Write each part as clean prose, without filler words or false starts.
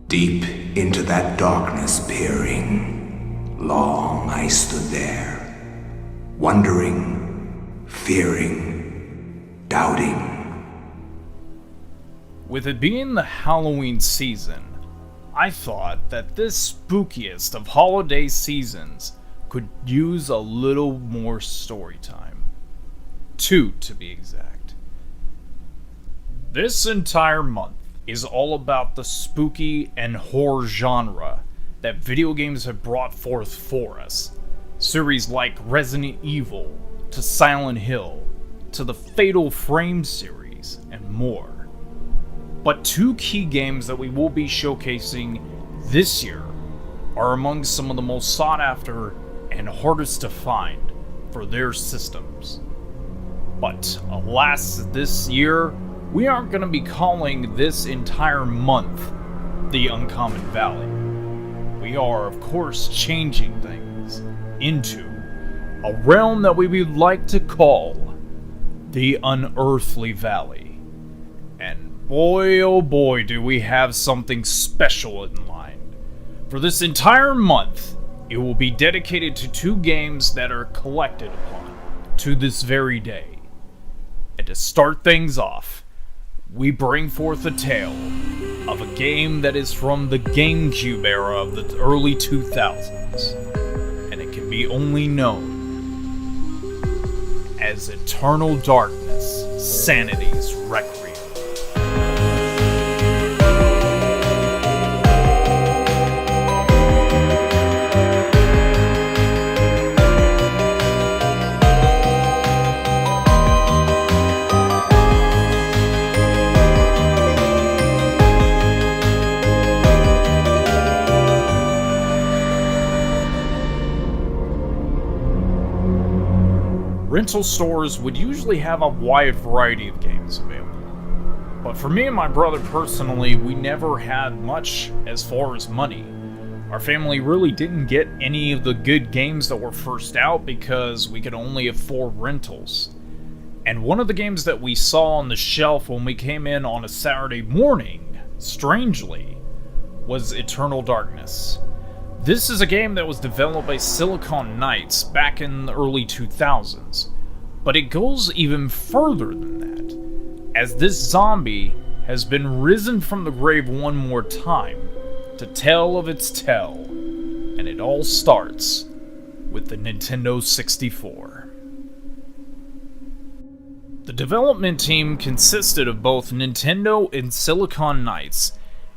Deep into that darkness peering, long I stood there, wondering, fearing, doubting. With it being the Halloween season, I thought that this spookiest of holiday seasons could use a little more story time. 2 to be exact. This entire month is all about the spooky and horror genre that video games have brought forth for us. Series like Resident Evil, to Silent Hill, to the Fatal Frame series, and more. But 2 key games that we will be showcasing this year are among some of the most sought after and hardest to find for their systems. But alas, this year, we aren't going to be calling this entire month the Uncommon Valley. We are, of course, changing things into a realm that we would like to call the Unearthly Valley. And boy, oh boy, do we have something special in mind. For this entire month, it will be dedicated to 2 games that are collected upon to this very day. And to start things off, we bring forth a tale of a game that is from the GameCube era of the early 2000s, and it can be only known as Eternal Darkness, Sanity's Requiem. Rental stores would usually have a wide variety of games available. But for me and my brother personally, we never had much as far as money. Our family really didn't get any of the good games that were first out because we could only afford rentals. And one of the games that we saw on the shelf when we came in on a Saturday morning, strangely, was Eternal Darkness. This is a game that was developed by Silicon Knights back in the early 2000s, but it goes even further than that, as this zombie has been risen from the grave one more time to tell of its tale, and it all starts with the Nintendo 64. The development team consisted of both Nintendo and Silicon Knights,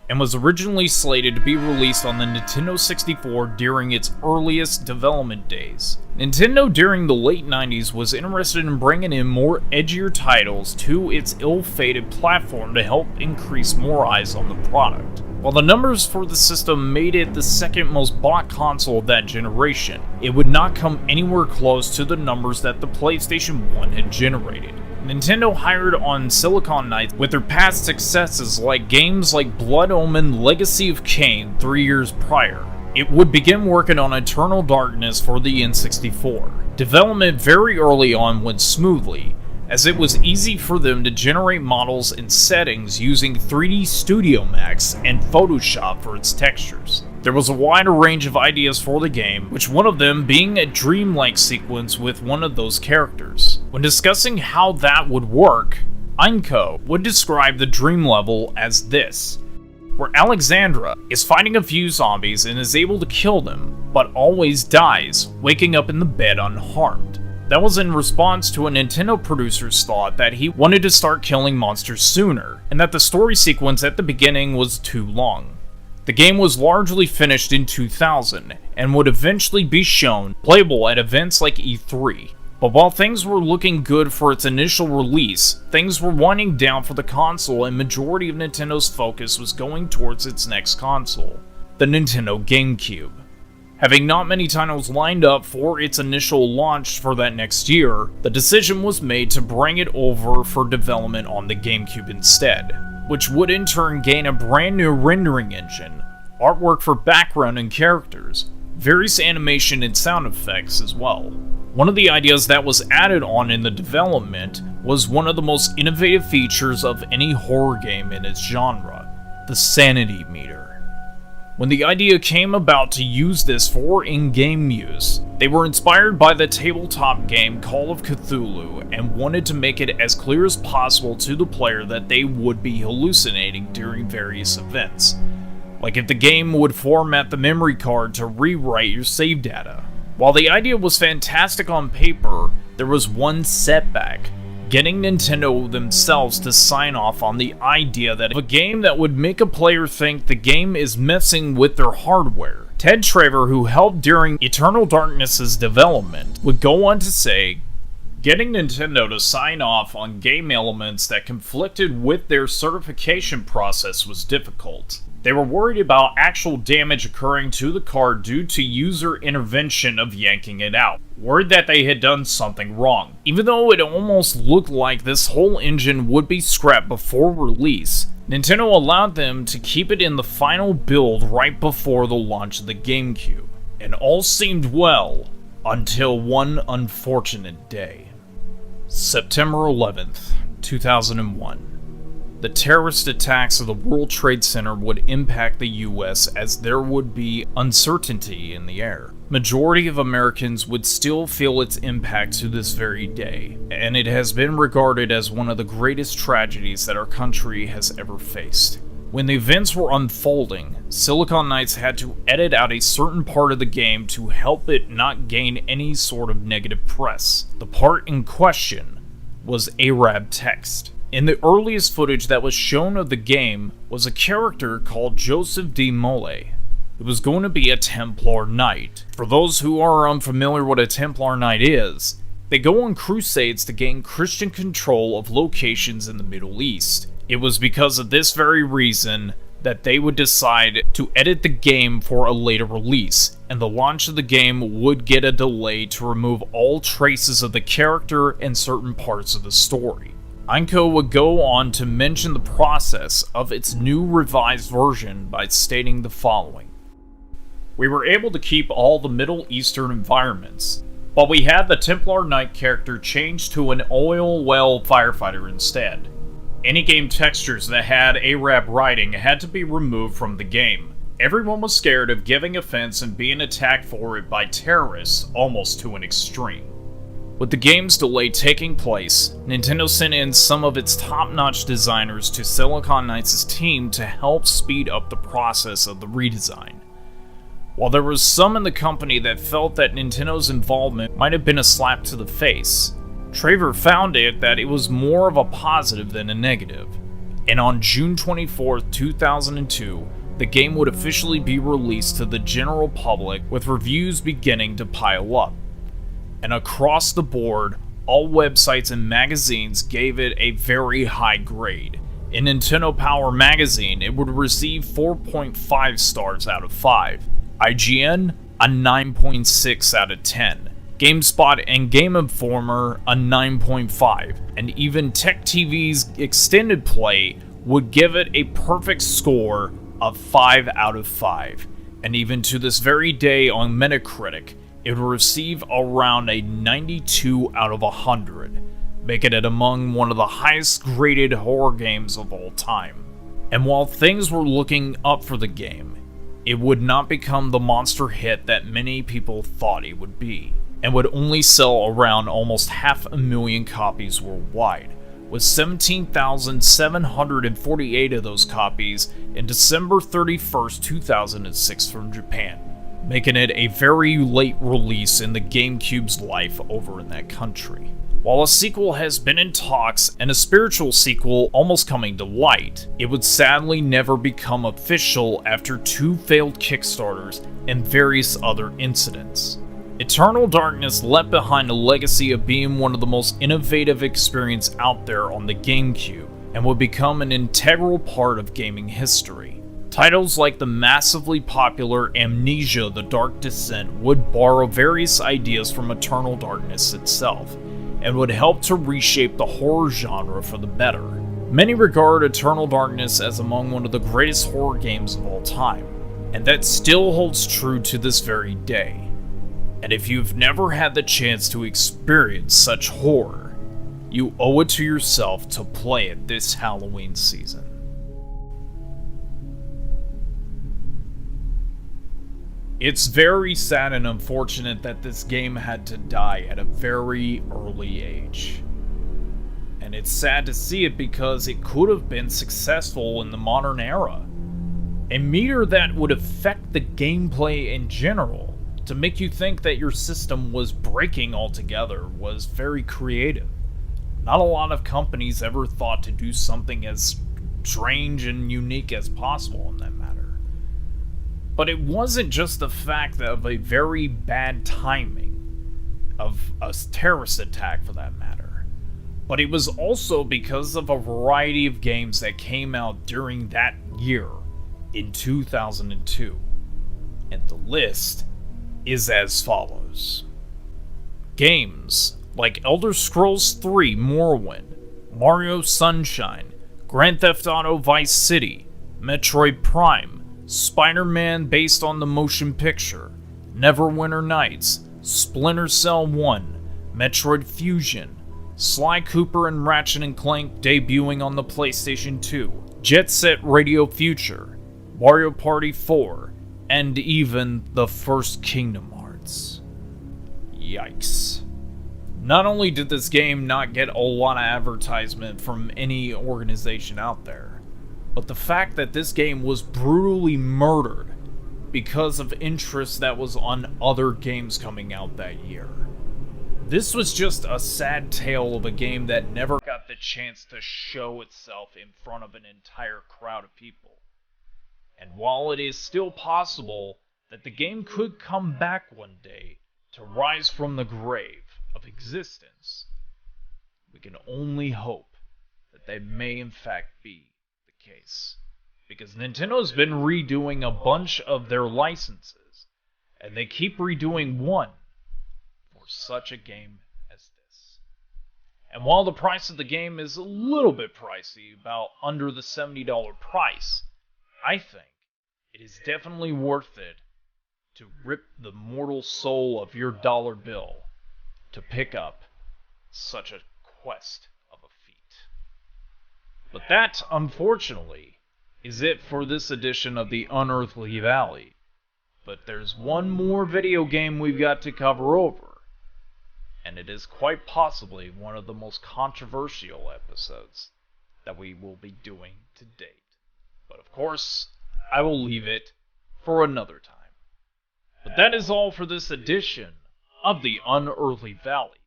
and was originally slated to be released on the Nintendo 64 during its earliest development days. Nintendo during the late 90s was interested in bringing in more edgier titles to its ill-fated platform to help increase more eyes on the product. While the numbers for the system made it the second most bought console of that generation, it would not come anywhere close to the numbers that the PlayStation 1 had generated. Nintendo hired on Silicon Knights with their past successes like games like Blood Omen Legacy of Kain 3 years prior. It would begin working on Eternal Darkness for the N64. Development very early on went smoothly, as it was easy for them to generate models and settings using 3D Studio Max and Photoshop for its textures. There was a wider range of ideas for the game, which one of them being a dreamlike sequence with one of those characters. When discussing how that would work, Einko would describe the dream level as this, where Alexandra is fighting a few zombies and is able to kill them, but always dies, waking up in the bed unharmed. That was in response to a Nintendo producer's thought that he wanted to start killing monsters sooner, and that the story sequence at the beginning was too long. The game was largely finished in 2000, and would eventually be shown playable at events like E3. But while things were looking good for its initial release, things were winding down for the console and majority of Nintendo's focus was going towards its next console, the Nintendo GameCube. Having not many titles lined up for its initial launch for that next year, the decision was made to bring it over for development on the GameCube instead, which would in turn gain a brand new rendering engine, artwork for background and characters, various animation and sound effects as well. One of the ideas that was added on in the development was one of the most innovative features of any horror game in its genre, the Sanity meter. When the idea came about to use this for in-game use, they were inspired by the tabletop game Call of Cthulhu and wanted to make it as clear as possible to the player that they would be hallucinating during various events. Like if the game would format the memory card to rewrite your save data. While the idea was fantastic on paper, there was one setback: getting Nintendo themselves to sign off on the idea that a game that would make a player think the game is messing with their hardware. Ted Traver, who helped during Eternal Darkness's development, would go on to say, getting Nintendo to sign off on game elements that conflicted with their certification process was difficult. They were worried about actual damage occurring to the card due to user intervention of yanking it out. Worried that they had done something wrong. Even though it almost looked like this whole engine would be scrapped before release, Nintendo allowed them to keep it in the final build right before the launch of the GameCube. And all seemed well until one unfortunate day. September 11th, 2001. The terrorist attacks of the World Trade Center would impact the US as there would be uncertainty in the air. Majority of Americans would still feel its impact to this very day, and it has been regarded as one of the greatest tragedies that our country has ever faced. When the events were unfolding, Silicon Knights had to edit out a certain part of the game to help it not gain any sort of negative press. The part in question was Arab text. In the earliest footage that was shown of the game was a character called Joseph de Mole. It was going to be a Templar Knight. For those who are unfamiliar what a Templar Knight is, they go on crusades to gain Christian control of locations in the Middle East. It was because of this very reason that they would decide to edit the game for a later release, and the launch of the game would get a delay to remove all traces of the character and certain parts of the story. Inco would go on to mention the process of its new revised version by stating the following. We were able to keep all the Middle Eastern environments, but we had the Templar Knight character changed to an oil well firefighter instead. Any game textures that had Arab writing had to be removed from the game. Everyone was scared of giving offense and being attacked for it by terrorists almost to an extreme. With the game's delay taking place, Nintendo sent in some of its top-notch designers to Silicon Knights' team to help speed up the process of the redesign. While there was some in the company that felt that Nintendo's involvement might have been a slap to the face, Traver found that it was more of a positive than a negative. And on June 24, 2002, the game would officially be released to the general public with reviews beginning to pile up. And across the board, all websites and magazines gave it a very high grade. In Nintendo Power magazine, it would receive 4.5 stars out of 5. IGN, a 9.6 out of 10. GameSpot and Game Informer, a 9.5. And even Tech TV's Extended Play would give it a perfect score of 5 out of 5. And even to this very day on Metacritic, it will receive around a 92 out of 100, making it among one of the highest graded horror games of all time. And while things were looking up for the game, it would not become the monster hit that many people thought it would be, and would only sell around almost 500,000 copies worldwide, with 17,748 of those copies in December 31st, 2006 from Japan, making it a very late release in the GameCube's life over in that country. While a sequel has been in talks and a spiritual sequel almost coming to light, it would sadly never become official after 2 failed Kickstarters and various other incidents. Eternal Darkness left behind a legacy of being one of the most innovative experiences out there on the GameCube, and would become an integral part of gaming history. Titles like the massively popular Amnesia: The Dark Descent would borrow various ideas from Eternal Darkness itself, and would help to reshape the horror genre for the better. Many regard Eternal Darkness as among one of the greatest horror games of all time, and that still holds true to this very day. And if you've never had the chance to experience such horror, you owe it to yourself to play it this Halloween season. It's very sad and unfortunate that this game had to die at a very early age. And it's sad to see it because it could have been successful in the modern era. A meter that would affect the gameplay in general, to make you think that your system was breaking altogether, was very creative. Not a lot of companies ever thought to do something as strange and unique as possible in that matter. But it wasn't just the fact of a very bad timing of a terrorist attack for that matter. But it was also because of a variety of games that came out during that year in 2002. And the list is as follows. Games like Elder Scrolls 3 Morrowind, Mario Sunshine, Grand Theft Auto Vice City, Metroid Prime, Spider-Man based on the motion picture, Neverwinter Nights, Splinter Cell 1, Metroid Fusion, Sly Cooper and Ratchet & Clank debuting on the PlayStation 2, Jet Set Radio Future, Mario Party 4, and even the first Kingdom Hearts. Yikes. Not only did this game not get a lot of advertisement from any organization out there, but the fact that this game was brutally murdered because of interest that was on other games coming out that year. This was just a sad tale of a game that never got the chance to show itself in front of an entire crowd of people. And while it is still possible that the game could come back one day to rise from the grave of existence, we can only hope that they may in fact be the case. Because Nintendo's been redoing a bunch of their licenses, and they keep redoing one for such a game as this. And while the price of the game is a little bit pricey, about under the $70 price, I think it is definitely worth it to rip the mortal soul of your dollar bill to pick up such a quest of a feat. But that, unfortunately, is it for this edition of the Unearthly Valley. But there's one more video game we've got to cover over, and it is quite possibly one of the most controversial episodes that we will be doing to date. But of course, I will leave it for another time. But that is all for this edition of the Unearthly Valley.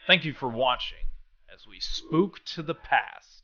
Thank you for watching as we spook to the past